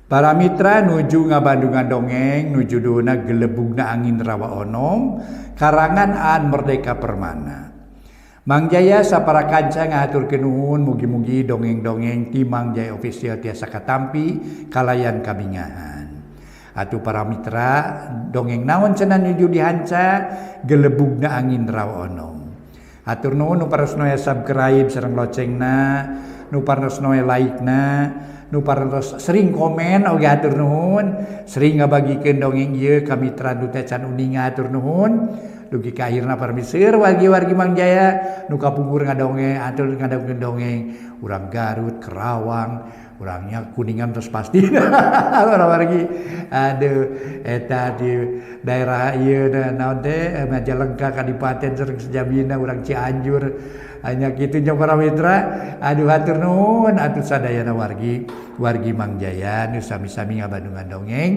Para mitra nuju ngabandungan dongeng nuju dona gelebugna angin rawa onom karangan Aan Merdeka Permana. Mang Jaya sapara kanca ngahaturkeun nuhun mugi-mugi dongeng-dongeng ti Mang Jaya official tiasa katampi kalayan kabingahan. Atuh para mitra dongeng naon cenah nuju dihanca gelebugna angin rawa onom. Atur nuhun nu parosno subscribe sareng locengna, nu parosno like-na, nu parantos sering komen oge atur nuhun, sering ngabagikeun dongeng ieu ka mitra nu teh can uning atur nuhun. Dugi ka akhirna parmiseur wargi-wargi Mang Jaya nu kapungkur ngadongeng atur ngadongeng dongeng urang Garut, Kerawang, urangnya Kuningan terus pasti. Wargi aduh eta di daerah ieu naon teh Majalengka Kadipaten sareng Sejabina urang Cianjur. Hanya kitu nya para mitra. Aduh hatur nuhun atuh sadayana wargi Mang Jaya nu sami-sami ngabandungan dongeng.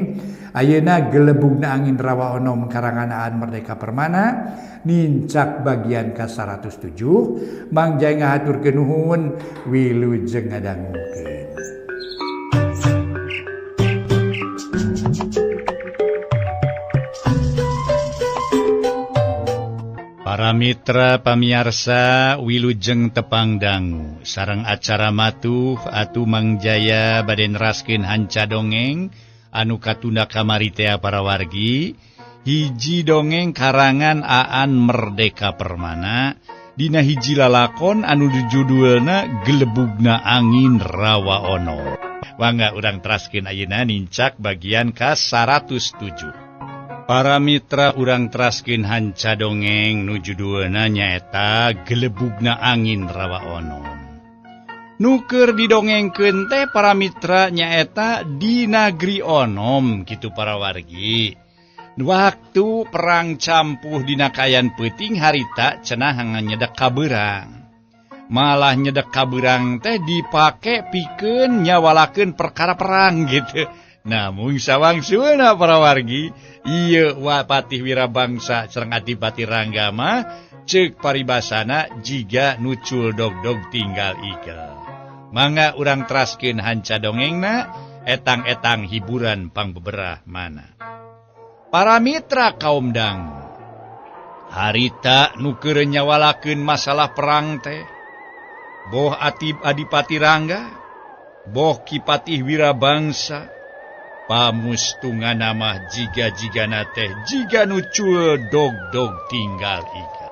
Ayeuna gelebugna angin rawa onom karangan Aan Merdeka Permana nincak bagian ka-107. Mang Jaya ngahaturkeun nuhun wilujeng ngadangukeun. Para mitra pamiarsa wilujeng tepang dangu sareng acara matuh atuh Mang Jaya bade neraskeun hanca dongeng anu katunda kamari teh para wargi. Hiji dongeng karangan Aan Merdeka Permana dina hiji lalakon anu judulna Gelebugna Angin Rawa Ono. Wangga urang teraskeun ayeuna nincak bagian ka-107. Para mitra urang teraskeun hanca dongeng nu judulna nyaeta Gelebugna Angin Rawa Onom. Nu keur didongengkeun teh para mitra nyaeta di Nagri Onom kitu para wargi. Waktu perang campuh dina kayan peuting harita cenah nyedek kabeurang. Malah nyedek kabeurang teh dipake pikeun nyawalakeun perkara perang gitu. Namun sawangsulna para wargi, ieu Patih Wirabangsa sareng Adipati Rangga mah ceuk paribasana jiga nucul dog-dog tinggal ikel. Mangga urang teraskeun hanca dongengna etang-etang hiburan pangbeberah mana. Para mitra kaum dangu, harita nu keur nyawalakeun masalah perang teh boh Adipati Rangga, boh Ki Patih Wirabangsa, pamustungana mah jiga-jigana teh jiga nucul dog-dog tinggal ikat.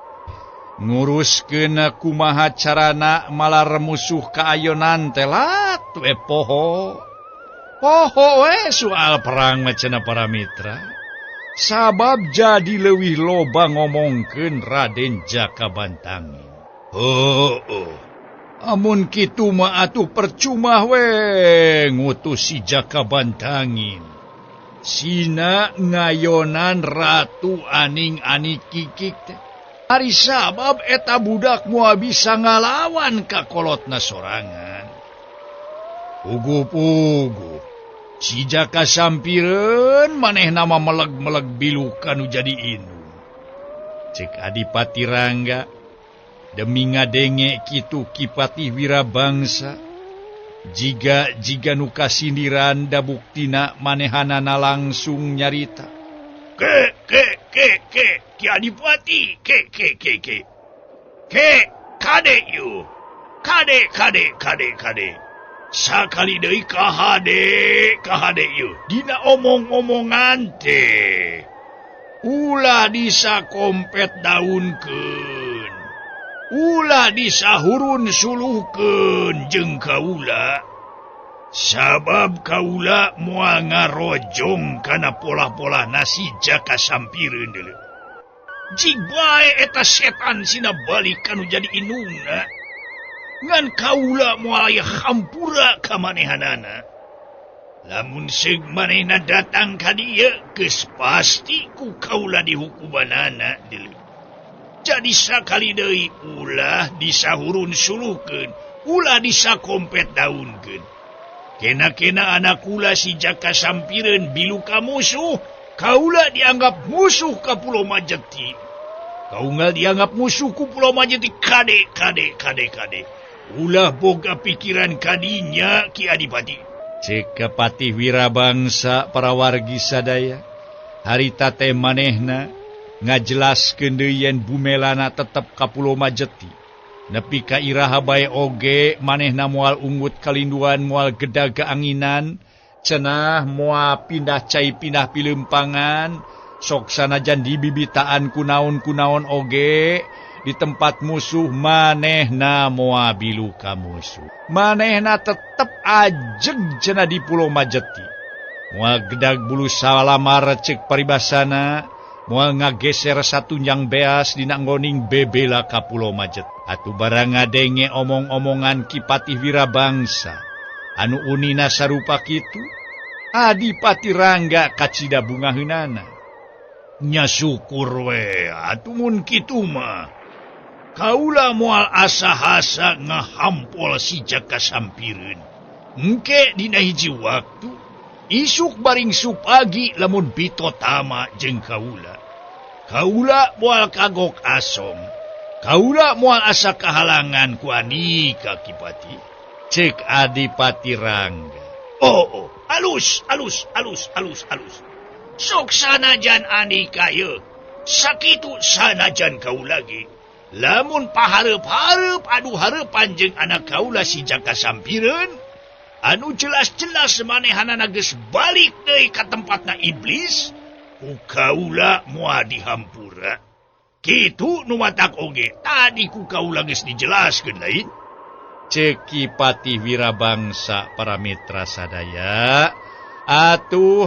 Nguruskeun kumaha carana malar musuh kaayonan teh lat we poho. Poho we soal perang macana para mitra. Sabab jadi leuwih loba ngomongkeun Raden Jakabantangin. Amun kitu mah atuh percuma we ngutus si Jakabantangin. Sina ngayonan Ratu Aning-Ani Kikik teh. Ari sabab eta budak moal bisa ngalawan ka kolotna sorangan. Puguh-puguh. Si Jaka sampireun manehna mah meleg-meleg bilukan nu jadi indung. Cek Adipati Rangga demi ngadenge kitu Ki Patih Wirabangsa, jiga nu kasindiran da buktina manehanana langsung nyarita. Ke Ki Adipati, ke. Kade yu. Kade. Sakali deui kahade yu. Dina omong-omongan teh. Ulah disakompet daunkeun. Ulah disahurun suluhkeun jeung kaula. Sabab kaula moal ngarojong kana pola-pola nasi Jaka sampireun deuleu. Jig bae eta setan sina balik kanu jadi indungna. Ngan kaula moal aya hampura ka manehanana. Lamun seug manehna datang ka dieu geus pasti ku kaula dihukumanana deuleu. Jadi sakali deui ulah disahurun suluhkeun, ulah disakompet daunkeun. Kena-kena anak kula si Jaka sampireun bilu ka musuh, kaula dianggap musuh ka Pulau Majeti. Kaunggal dianggap musuh ku Pulau Majeti kade. Ulah boga pikiran kadinya Ki Adipati. Cek Patih Wirabangsa para wargi sadaya. Harita teh manehna ngajelaskeun deui yen bumelana tetep ka Pulau Majeti. Nepi ka iraha bae oge manehna moal unggut kalinduan moal gedag anginan, cenah moal pindah cai pindah pilempangan, sok sanajan dibibitaan kunaon-kunaon oge di tempat musuh manehna moal bilu ka musuh. Manehna tetep ajeg cenah di Pulau Majeti. Moal gedag bulu salamar cek paribasana, moal ngageser satunjang beas dina nggoning bebela ka Pulau Majeti. Atu barang ngadenge omong-omongan Ki Patih Wirabangsa anu unina sarupa kitu, Adipati Rangga kacida bungaheunana. Nya syukur we atuh mun kitu mah. Kaula moal asa-asa ngahampol si Jaka Sampireun. Engke dina hiji waktu isuk baring supagi lamun bito tama jeung kaula. Kaula moal kagok asong. Kaula moal asa kahalangan ku andika Ki Patih. Cek Adipati Rangga. Oh, alus. Sok sanajan andika ye. Sakitu sanajan kaula ge. Lamun pahareup-hareup adu hareupan jeung anak kaula si Jaka Sampireun, anu jelas-jelas manehanana geus balik deui ka tempatna iblis, ku kaula moal dihampura. Kitu nu matak oge, tadi ku kaula geus dijelaskeun lain. Cek Ki Patih Wirabangsa para mitra sadaya, atuh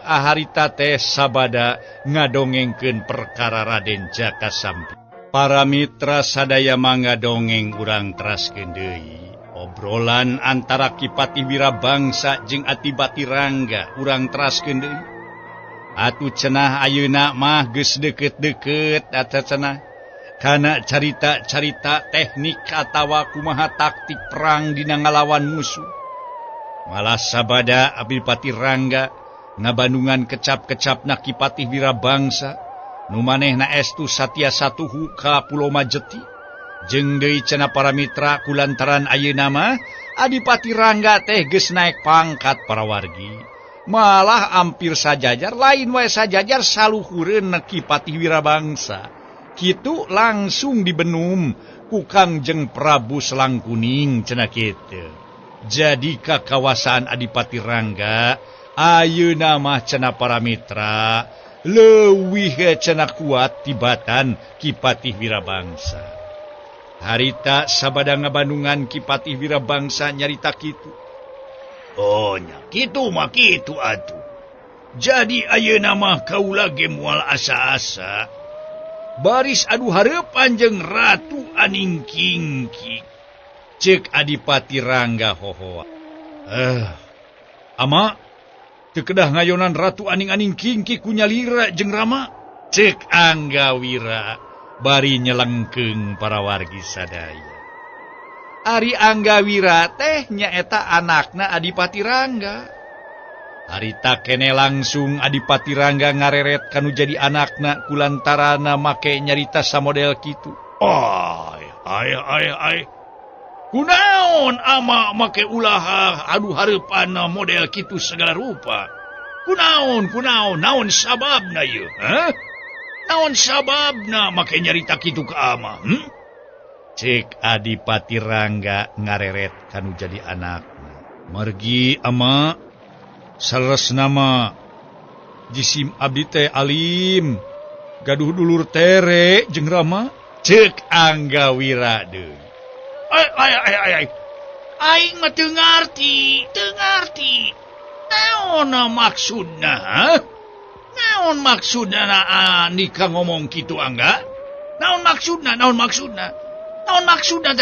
harita teh sabada ngadongengkeun perkara Raden Jaka Sampireun. Para mitra sadaya mangga dongeng urang teraskeun deui. Obrolan antara Ki Patih Wirabangsa jeung Adipati Rangga urang teraskeun deui. Atuh cenah ayeuna mah geus deukeut-deukeut eta cenah. Kana carita-carita teknik atawa kumaha taktik perang dina ngalawan musuh. Malah sabada Adipati Rangga ngabandungan kecap-kecapna Ki Patih Wirabangsa, nu manehna estu satiasa tuhu ka Pulau Majeti. Jeung deui cenah para mitra kulantaran ayeuna mah Adipati Rangga teh geus naek pangkat para wargi. Malah ampir sajajar lain wae sajajar saluhureun Ki Patih Wirabangsa. Kitu langsung dibenum ku Kangjeng Prabu Selangkuning cenah kitu. Jadi kakawasaan Adipati Rangga ayeuna mah cenah para mitra leuwih cenah kuat tibatan Ki Patih Wirabangsa. Harita sabada ngabandungan Ki Patih Wirabangsa nyarita kitu. Oh nya kitu mah kitu atuh. Jadi ayeuna mah kaula ge moal asa-asa baris adu hareupan jeung Ratu Aning Kingki. Cek Adipati Rangga hohoa. Ama teu kedah ngayonan Ratu Aning Kingki ku nyalira jeung Rama. Cek Angga Wira bari nyelengkeung para wargi sadaya. Ari Angga Wira teh nyaeta anakna Adipati Rangga. Harita kene langsung Adipati Rangga ngareret kanu jadi anakna kulantarana make nyarita samodel kitu. Ay. Kunaon ama make ulah adu hareupan model kitu segala rupa. Kunaon naon sababna ye? Naon sababna make nyarita kitu ka ama? Cek Adipati Rangga ngareret kanu jadi anakna. Margi ama saleresna mah jisim abdi teh alim, gaduh dulur tere jeung Rama. Cek Angga Wira deui. Ay. Aing mah teu ngarti. Naon maksudna? Naon maksudna nikah ngomong kitu Angga? Naon maksudna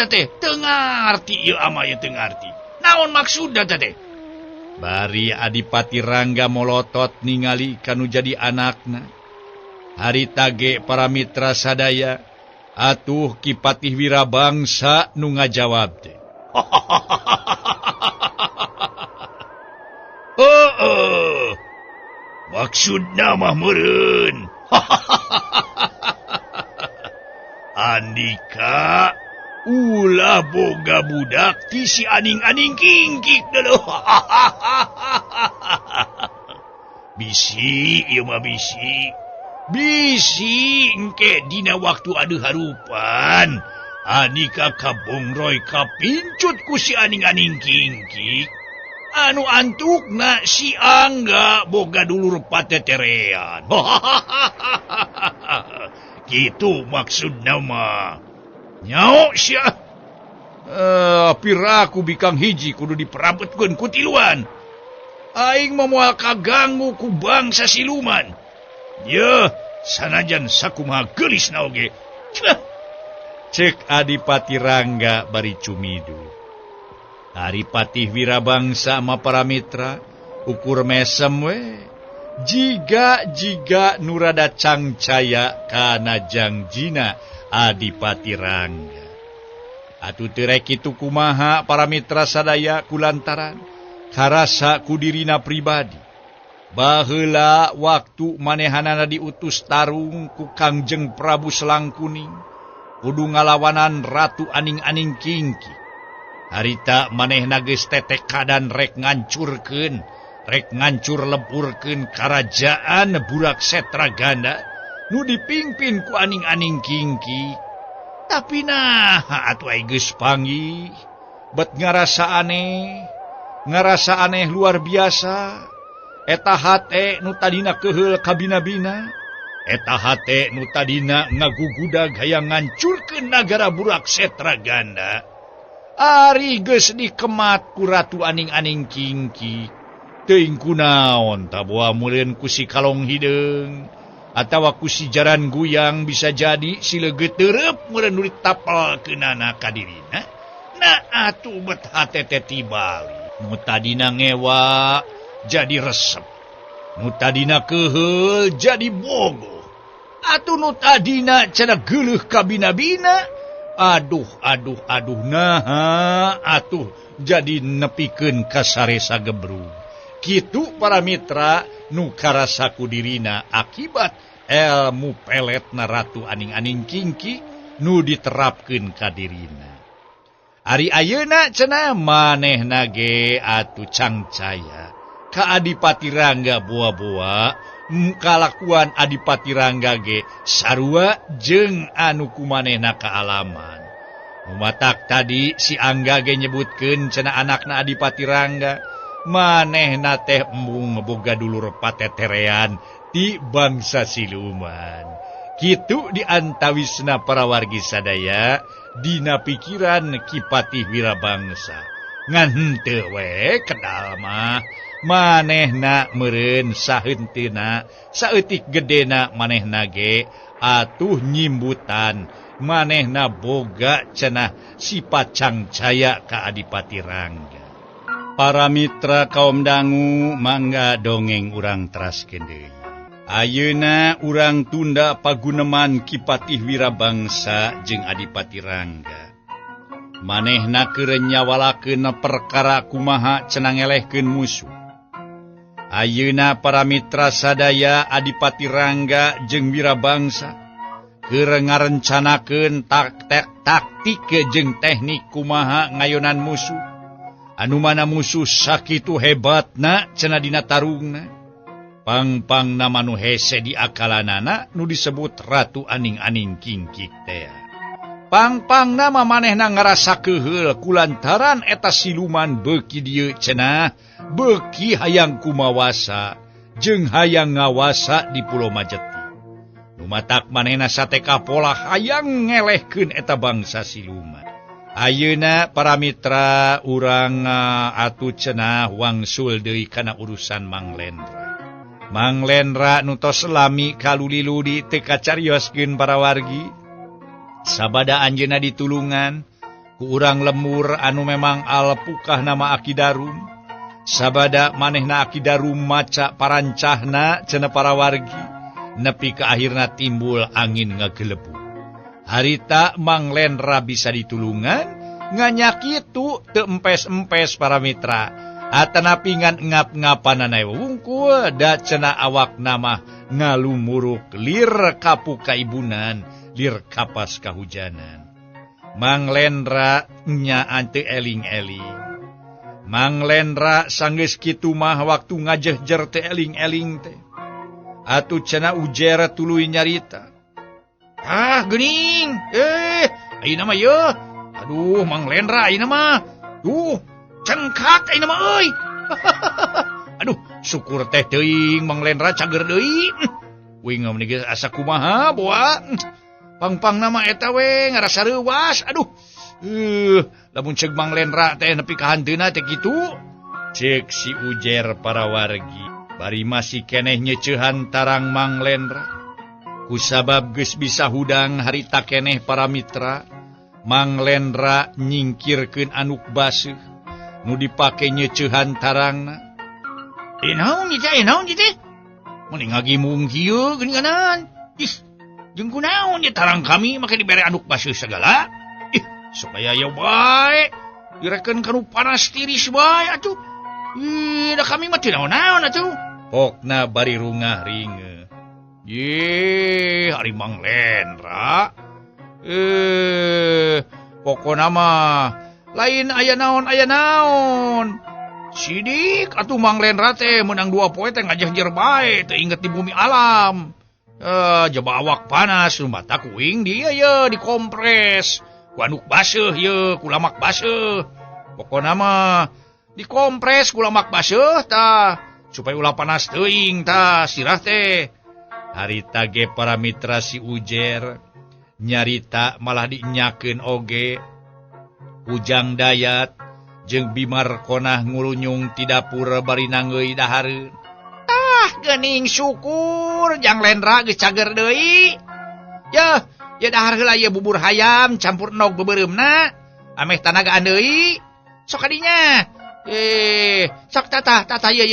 teh? Teu ngarti ieu ama ieu teu ngarti. Naon maksudna teh? Bari Adipati Rangga molotot ningali kanu jadi anakna. Harita ge para mitra sadaya, atuh Ki Patih Wirabangsa nu ngajawab teh. Maksudna mah meureun. Andika, Ulah boga budak ti si aning-aning kingkik dulu. Bisi, ieu mah bisi. Bisi engke dina waktu adu harupan. Anika kabongroy kapincut ku si aning-aning kingkik. Anu antukna si Angga boga dulur pateterean. Gitu maksudna mah. Nyao sia. Piraku bikang hiji kudu diperabetkeun ku tiluan. Aing moal kaganggu ku bangsa siluman. Ye, sanajan sakumaha geulisna oge. Cek Adipati Rangga bari cumidu. Adipati Wirabangsa ma para mitra ukur mesem we. Jiga nurada cangcaya kana jangjina Adipati Rangga. Atuh teu rek kitu kumaha para mitra sadaya kulantaran karasa ku dirina pribadi. Baheula waktu manehanana diutus tarung ku Kangjeng Prabu Selangkuning kudu ngalawanan Ratu Aning-aning Kingki. Harita manehna geus tetekadan rek ngancurkeun, rek ngancur lepurkeun karajaan Burak Setraganda nu dipingpin ku Aning-aning Kingki. Tapi nah atuh ai geus panggih, bet ngarasa aneh luar biasa. Eta hate nu tadina keheul kabina-bina, eta hate nu tadina ngagugudag hayang ngancurkeun nagara Burak Setraganda. Ari geus dikemat ku Ratu Aning-aning Kingki. Teuing kunaon taboa meureun ku si Kalong Hideung atawa ku si Jaran Guyang bisa jadi sileget teureup meureun nu ditapelkeunana ka dirina. Na atuh bet hate teh tibali. Nu tadina ngewa jadi resep, nu tadina keheul jadi bogoh, atuh nu tadina cenah geuleuh kabina-bina, aduh nah atuh jadi nepikeun ka saresa gebrug. Kitu para mitra nu karasa ku dirina akibat ilmu peletna Ratu Aning-aning Kingki nu diterapkeun ka dirina. Ari ayeuna cenah manehna ge atuh cangcaya ka Adipati Rangga boa-boa, kalakuan Adipati Rangga ge sarua jeung anu kumanehna kaalaman. Mumatak tadi si Angga ge nyebutkeun cenah anakna Adipati Rangga, manehna teh embung boga dulur pateterean ti bangsa siluman. Kitu diantawisna para wargi sadaya dina pikiran Ki Patih Wirabangsa. Ngan henteu we kedal mah manehna meureun saheunteuna saeutik gedena manehna ge atuh nyimbutan manehna boga cenah sifat cangcaya ka Adipati Rangga. Para mitra kaum dangu mangga dongeng urang teraskeun deui. Ayeuna urang tunda paguneman Ki Patih Wirabangsa jeung Adipati Rangga. Manehna keur nyawalakeun perkara kumaha cenah ngelehkeun musuh. Ayeuna para mitra sadaya Adipati Rangga jeung Wirabangsa keur ngarencanakeun taktik jeung teknik kumaha ngayonan musuh. Anu mana musuh sakitu hebatna cenah dina tarungna. Pang-pangna manu hese di akalanana nu disebut Ratu Aning-aning Kingkik teh. Pang-pangna manehna ngarasa keheul kulantaran eta siluman beuki dieu cenah beuki hayang kumawasa jeung hayang ngawasa di Pulau Majeti. Numatak manehna sateka pola hayang ngelehkeun eta bangsa siluman. Ayeuna para mitra urang atuh cenah wangsul deui kana urusan Mang Lendra. Mang Lendra nu tos lami kaluli-luli teu kacarioskeun para wargi. Sabada anjeunna ditulungan ku urang lemur anu memang alpukah nama Aki Darum. Sabada manehna Aki Darum maca parancahna cenah para wargi nepi ka akhirna timbul angin ngagelebu. Harita Mang Lendra bisa ditulungan nganya kitu teu empes-empes para mitra. Atanapi ngan ngap-ngapanana wungkul da cenah awak nama ngalumuruk lir kapu kaibunan lir kapas kahujanan. Mang Lendra nya ante eling-eling. Mang Lendra sanggeus kitu mah waktu ngajehjer teh eling-eling teh. Atuh cenah Ujer tuluy nyarita. Ah geuning, ayeuna mah yeuh. Aduh Mang Lendra ayeuna mah. Duh, cengkak ayeuna mah euy. Aduh, syukur teh teuing Mang Lendra cager deui. Wing mah geus asa kumaha boa. Pang-pang nama eta we ngarasa reuwas. Aduh. Lamun ceuk Mang Lendra teh nepi ka hanteuna teh kitu. Ceuk si Ujer para wargi. Bari masih keneh nyeuceuhan tarang Mang Lendra. Kusabab geus bisa hudang harita keneh para mitra. Mang Lendra nyingkirkeun anuk baseuh nu dipake nyeuceuhan tarangna. Naon ieu teh? Mending ngagimung kieu geuninganan. Jeung kunaon ye tarang kami make dibere anduk basuh segala? Supaya ya bae. Direken kanu panas tiris bae atuh. Da kami mah teu naon-naon atuh. Pokna bari rungah ringe. Ari Mang Lendra. Pokona mah lain aya naon. Sidik atuh Mang Lendra teh menang 2 poe teh ngajehjer bae teh inget di bumi alam. Jaba awak panas lumata kuing dia ye dikompres ku anduk baseuh ye ku lamak baseuh. Pokona mah dikompres ku lamak baseuh tah supaya ulah panas teuing tah sirah teh. Harita ge para mitra si Ujer nyarita malah dinyakeun oge. Ujang Dayat jeung Bimar Konah ngulunyung ti dapur bari nangeui dahareun. Geuning syukur Jang Lendra geus cager deui. Ya dahar heula ye bubur hayam campur nog beubeuremna. Ameh tanagaan deui. Sok kadinya. Sok tata ye.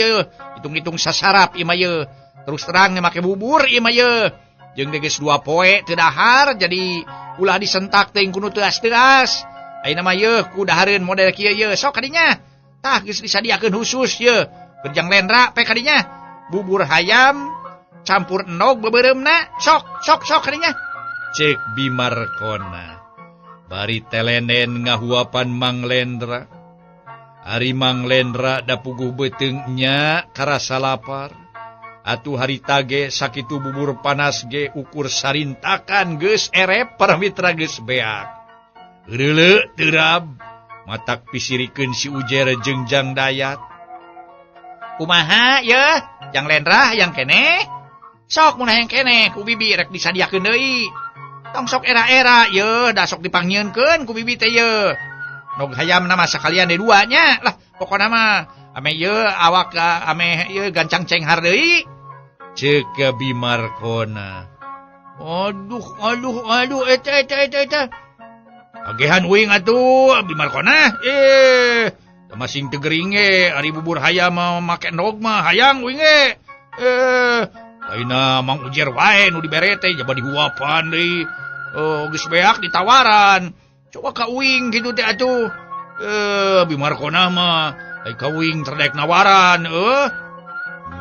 Hitung-hitung sasarap ieu mah ye. Terus terang make bubur ieu mah ye. Jeung geus 2 poe teu dahar jadi ulah disentak teuing kudu teuas-teuas. Ayeuna mah ye ku dahareun model kieu ye. Sok kadinya. Tah geus disadiakeun khusus ye. Keur Jang Lendra pe kadinya. Bubur hayam campur enog beubeuremna sok kadinya. Cek Bimar Kona. Bari telenen ngahuapan Mang Lendra. Ari Mang Lendra da puguh beuteung nya karasa lapar. Atuh harita ge sakitu bubur panas ge ukur sarintakan geus erep para mitra geus beak. Heureuleuk teurab matak pisirikeun si Ujer jeung Jang Dayat. Kumaha ye Jang Lendra yang kene? Sok mun hayang kene ku bibi rek disadiakeun deui. Tong sok era-era ye da sok dipanggieunkeun ku bibi teh ye. Nog hayamna mah sakalian de 2 nya. Lah pokona mah ame ye awak ame ye gancang cenghar deui. Ceuk Bimar Kona. Aduh eta. Agehan uing atuh Bimar Kona. Masing tegering ari bubur hayam make endog mah hayang uing lainna Mang Ujer wae nu dibere teh jaba dihuapan deui. Geus beak ditawaran. Coba ka uing kitu teh atuh. Bimar Kona mah ai ka uing terdek nawaran.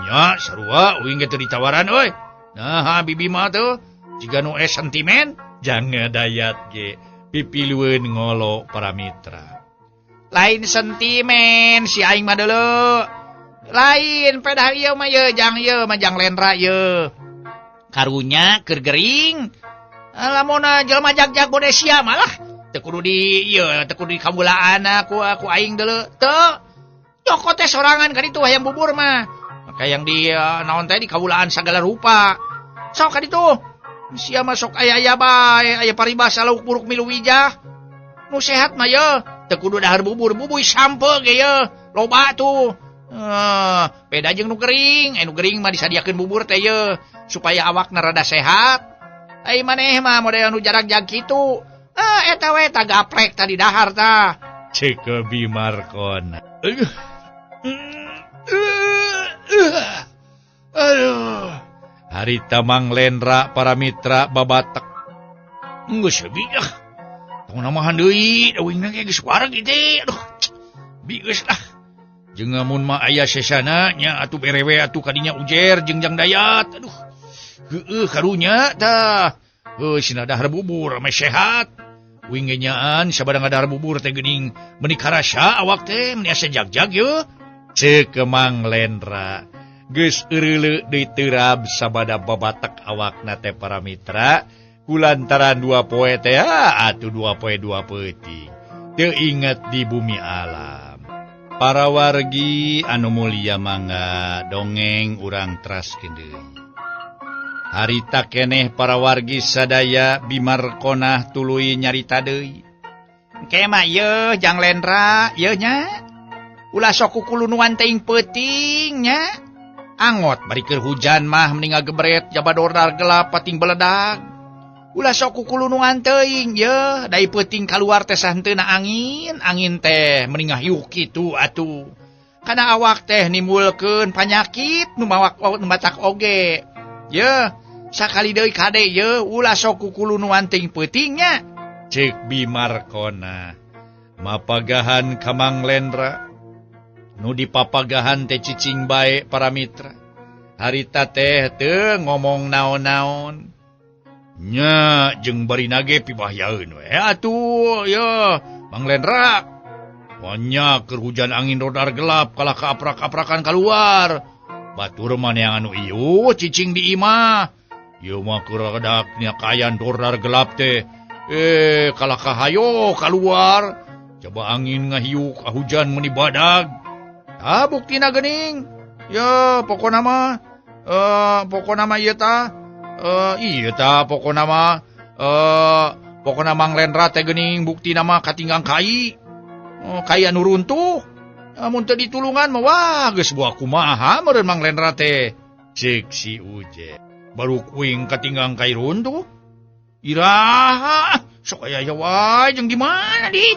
Nya sarua uing ge teu ditawaran euy. Nah bibi mah teh jiga nu sentimen Jang Dayat ge pipilueun ngolo para mitra. Lain sentimen si aing mah deuleu. Lain pedah ieu mah ye Jang Lendra ye. Karunya keur gering. Lamun jelema jag-jag bode sia malah teu kudu di kabulaan aku aing deuleu. Teu. Joko teh sorangan ka ditu hayang bubur mah. Maka yang di naon teh di kabulaan sagala rupa. Sok ka ditu. Sia mah sok aya bae, aya paribasa lauk buruk milu wijah. Nu sehat mah ye. Teu kudu dahar bubur bubuy sampe ge ye loba tuh. Beda jeung nu gering, nu gering mah disadiakeun bubur teh ye supaya awakna rada sehat. Ai maneh mah model nu jarag-jag kitu. Eta we tagaplek tadi dahar tah. Ceuk Bimar Kona. Aduh. Harita Mang Lendra para mitra babatak. Geus bieuh. Namahan deui, dawingna ge geus wareg ieu. Aduh. Bigeus lah. Jeung amun mah aya sesana nya atuh berewe atuh kadinya Ujer jeung Jang Dayat. Aduh. Heueuh karunya tah. Sina dahar bubur ame sehat. Wingenyaan sabada ngadahar bubur teh geuning meuni karasa awak teh meuni asa jagjag ye. Ceuk Mang Lendra. Geus eureuleu deui teurab sabada babatak awakna teh para mitra. Kulantaran 2 poe teh atuh 2 poe 2 peuting. Teu inget di bumi alam. Para wargi anu mulia mangga dongeng urang teraskeun deui. Harita keneh para wargi sadaya bimarkonah tuluy nyarita deui. Engke mah yeuh Jang Lendra, yeuh nya. Ulah sok kukulunuan teuing peuting nya. Angot bari keur hujan mah mending ngagebret jabadordar gelap pating beledag. Ulah sok kukulunuan teuing yeuh, dai peuting kaluar teh sahenteuna angin, angin teh mending ngahiuk kitu atuh. Kana awak teh nimbulkeun panyakit nu matak oge. Yeuh, sakali deui kade yeuh ulah sok kukulunuan teuing peuting nya. Ceuk Bimarkona. Mapagahan ka Mang Lendra. Nu dipapagahan teh cicing bae para mitra. Harita teh teu ngomong naon-naon. Nya jeung barina ge pibahyaeun we atuh ya Mang Lendra. Wanya keur hujan angin rodar gelap kalah kaaprak-aprakan keluar. Batur maneh anu ieu cicing di imah. Ieu mah keur kadaknya kayan rodar gelap teh. Kalah kahayo keluar. Coba angin ngahiuk hujan meuni badag. Buktina geuning. Ya pokona mah ieu tah. Iya tah pokona mah pokona Mang Lendra teh geuning buktina mah katinggang kai. Kai anu runtuh. Mun teu ditulungan mah wah geus buah kumaha meureun Mang Lendra teh. Ceuk si Uje. Baru kuing katinggang kai runtuh. Iraha sok aya wae jeung di mana di?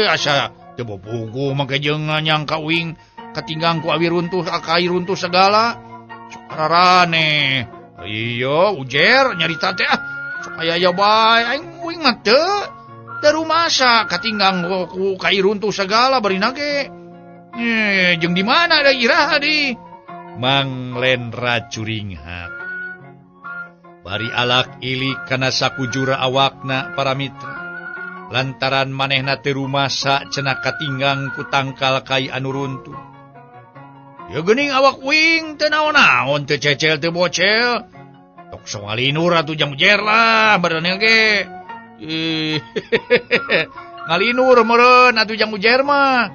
Asa teu bobogoh make jeung nyangka uing katinggang ku awi runtuh kai runtuh segala. Sok rarane. Iya, ujer nyarita teh sok aya bae aing uing mah teu rumasa katinggang ku kai runtuh segala barina ge. Jeung di mana da iraha di? Mang Lendra curinghat. Bari alak ilik kana sakujura awakna para mitra. Lantaran manehna teu rumasa cenah katinggang ku tangkal kai anu runtuh. Ya geuning awak uing teu naon-naon teu cecel teu bocel. Tok sok ngalinur atuh jam ujer lah badanna ge. Ngalinur meureun atuh jam ujer mah.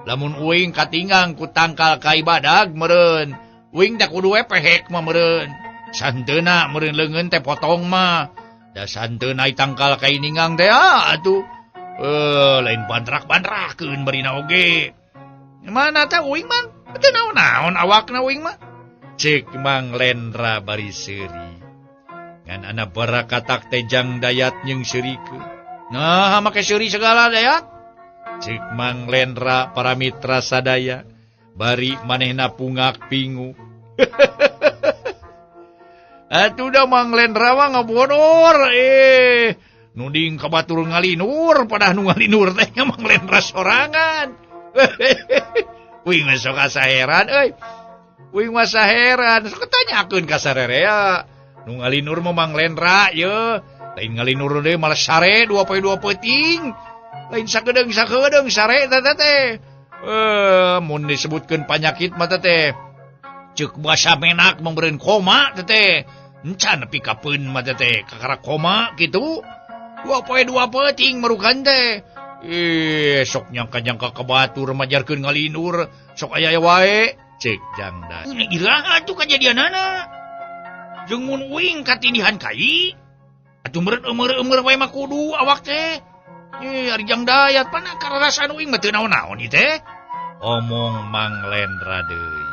Lamun uing katinggang ku tangkal kai badag meureun, uing da kudu we pehek mah meureun. Santeuna meureun leungeun teh potong mah. Da santeuna tangkal kai ninggang teh atuh. Lain bandrak-bandrakeun barina oge. Mana teh uing mah teu naon-naon awakna uing mah. Ceuk Mang Lendra bari seuri. Ngan ana barakatak teh Jang Dayat jeung seurikeun. Nah, make seuri segala Dayat. Ceuk Mang Lendra para mitra sadaya. Bari manehna pungak pingu. Atuh da Mang Lendra mah ngabodor. Nuding kabatur ngalinur padahal nu ngalinur teh Mang Lendra sorangan. Uing mah sok asa heran euy. Uing mah saheran sok tanyakeun ka sarerea. Nu ngalinur mah Mang Lendra ye. Lain ngalinur deui malah sare 2 poe 2 peuting. Lain sakedeung sare teh. Mun disebutkeun panyakit mah teh. Ceuk basa menak membeureun koma teh. Encan nepi ka peun mah teh kakara koma kitu. 2 poe 2 peuting merukan teh. Sok nyangka-nyangka kabatur majarkeun ngalinur, sok aya wae. Ceuk Jang Dayat. Iraha atuh kajadianana? Jeung mun uing katindihan kai, atuh meureun eueur wae mah kudu awak teh. Ari Jang Dayat pana kararasan uing mah teu naon-naon ieu teh. Omong Mang Lendra deui.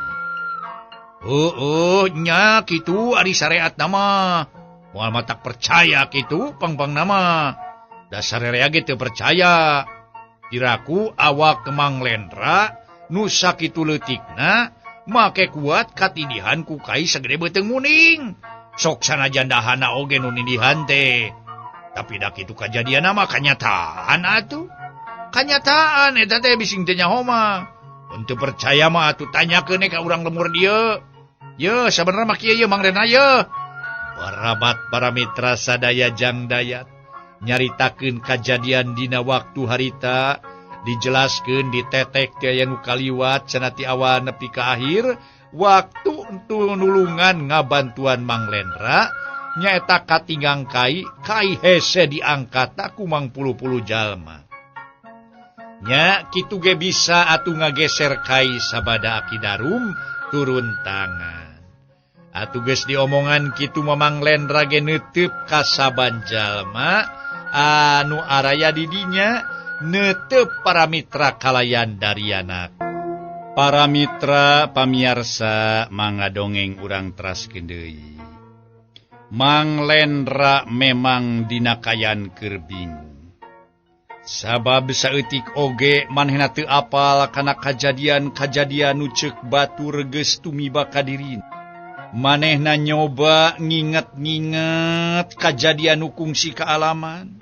Nya kitu ari syariatna mah. Moal matak percaya kitu pang-pangna mah. Da sarerea ge teu percaya. Diraku awak Mang Lendra nu sakitu leutikna make kuat katindihan ku kai sagede beuteung muning. Sok sanajan dahana oge nu nindihan teh. Tapi da kitu kajadianna mah kanyataan atuh. Kanyataan eta teh bising teh nyaho mah. Mun teu percaya mah atuh tanyakeun ka urang lemur dieu. Ye, sabenerna mah kieu ye Mang Lendra ye. Parabat para mitra sadaya Jang Dayat. nyaritakeun kajadian dina waktu harita, dijelaskeun ditetek ti aya nu kaliwat cenah ti awal nepi ka akhir. Waktu untuk nulungan ngabantuan Mang Lendra nyaeta katinggang kai hese diangkat ku mang puluh-puluh jalma. Nya kitu ge bisa atuh ngageser kai sabada Aki Darum turun tangan. Atuh geus diomongan kitu Mang Lendra ge neuteup ka saban jalma anu araya di dinya, neuteup para mitra kalayan dariana. Para mitra pamiarsa mangga dongeng urang teraskeun deui. Mang Lendra memang dina kayan keur bingung. Sabab saeutik oge manehna teu apal kana kajadian-kajadian nu ceuk batur geus tumiba ka dirina. Manehna nyoba nginget-nginget kajadian nu kungsi kaalaman.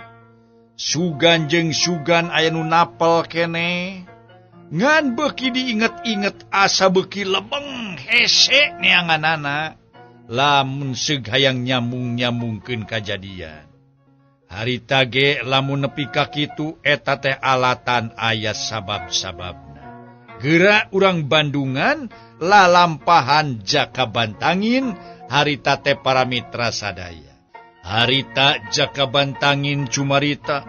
Sugan jeung sugan aya nu napel keneh. Ngan beuki diinget-inget asa beuki lebeng hese neanganana lamun seug hayang nyambung-nyambungkeun kajadian. Harita ge lamun nepi ka kitu eta teh alatan aya sabab-sababna. Geura urang Bandungan lalampahan jaka bantangin harita teh para mitra sadaya. Harita jaka bantangin cumarita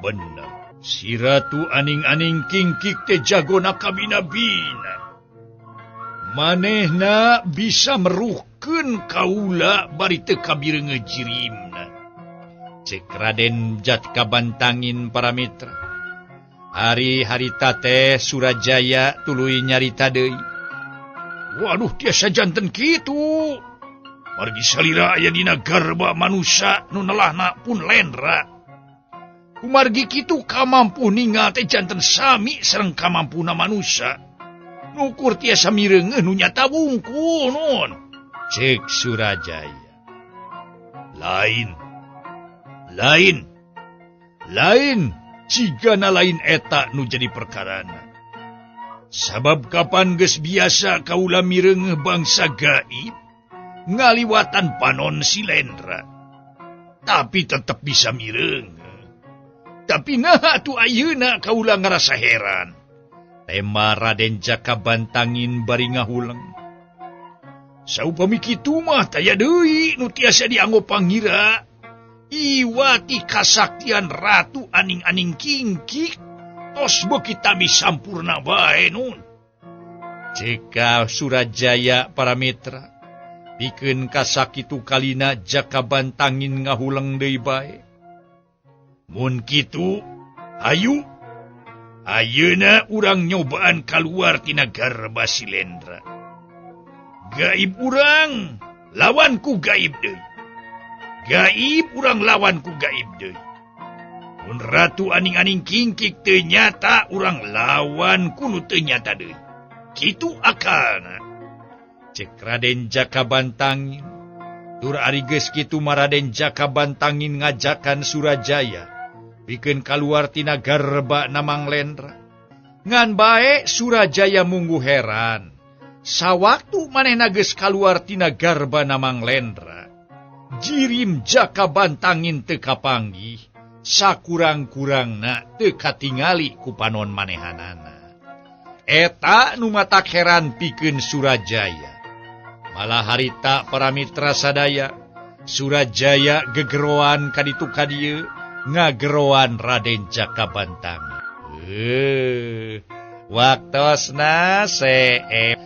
bener. Si Ratu aning-aning kingkik teh jagona kabina-bina. Manehna bisa meruhkeun kaula bari teu kabireungeun jirimna. Cek Raden Jaka Bantangin para mitra. Hari harita teh Surajaya tuluy nyarita deui. Waduh tiasa janten kitu. Margi salira aya dina garba manusia nu nelahna pun Lendra. Kumargi kitu kamampu ningal teh janten sami sareng kamampuna manusia. Nukur tiasa mireungeun nu nyata wungkul non. Cek Surajaya. Lain. Cigana lain eta nu jadi perkarana. Sabab kapan geus biasa kaula mireungeuh bangsa gaib ngaliwatan panon si Lendra. Tapi tetep bisa mireungeuh. Tapi nah tu ayeuna kaula ngarasa heran. Tema Raden Jaka Bantangin bari ngahuleng. Saupami kitu mah taya deui nu tiasa dianggo pangira. Iwati kasaktian Ratu aning-aning kingkik tos beuki tami sampurna bae nun. Ceka Surajaya para mitra. Pikeun kasakitu kalina Jaka Bantangin ngahuleng deui bae. Mun kitu, hayu. Ayeuna urang nyobaan kaluar tina garba si Lendra. Gaib urang lawan ku gaib deui. Gaib urang lawan ku gaib deui. Mun Ratu aning-aning kingkik teu nyata urang lawan ku nu teu nyata deui. Kitu akalna. Cek Raden Jaka Bantangin. Tur ari geus kitu Raden Jaka Bantangin ngajakan Surajaya pikeun kaluar tina garba na Mang Lendra. Ngan bae Surajaya munggu heran. Sawaktu manehna geus kaluar tina garba na Mang Lendra, jirim Jaka Bantangin teu kapanggih, sakurang-kurangna teu katingali ku panon manehanana. Eta nu matak heran pikeun Surajaya. Malah harita para mitra sadaya, Surajaya gegeroan kaditu kadieu, ngageroan Raden Jaka Bantangin. Waktosna seep